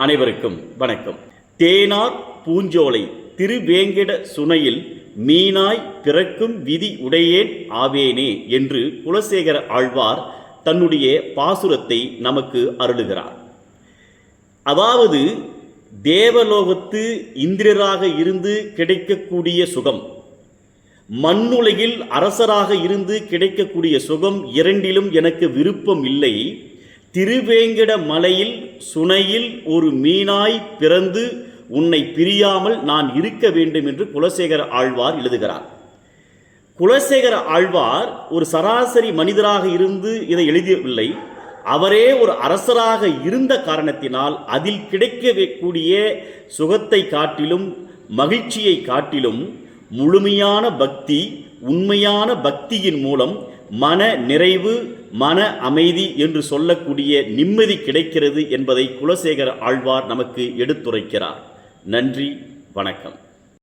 அனைவருக்கும் வணக்கம். தேனார் பூஞ்சோலை திருவேங்கட சுனையில் மீனாய் பிறக்கும் விதி உடையேன் ஆவேனே என்று குலசேகர ஆழ்வார் தன்னுடைய பாசுரத்தை நமக்கு அருளுகிறார். அதாவது தேவலோகத்து இந்திரராக இருந்து கிடைக்கக்கூடிய சுகம், மண்ணுலகில் அரசராக இருந்து கிடைக்கக்கூடிய சுகம் இரண்டிலும் எனக்கு விருப்பம் இல்லை. திருவேங்கட மலையில் சுனையில் ஒரு மீனாய் பிறந்து உன்னை பிரியாமல் நான் இருக்க வேண்டும் என்று குலசேகர ஆழ்வார் எழுதுகிறார். குலசேகர ஆழ்வார் ஒரு சராசரி மனிதராக இருந்து இதை எழுதவில்லை. அவரே ஒரு அரசராக இருந்த காரணத்தினால் அதில் கிடைக்கக்கூடிய சுகத்தை காட்டிலும் மகிழ்ச்சியை காட்டிலும் முழுமையான பக்தி, உண்மையான பக்தியின் மூலம் மன நிறைவு, மன அமைதி என்று சொல்லக்கூடிய நிம்மதி கிடைக்கிறது என்பதை குலசேகர ஆழ்வார் நமக்கு எடுத்துரைக்கிறார். நன்றி, வணக்கம்.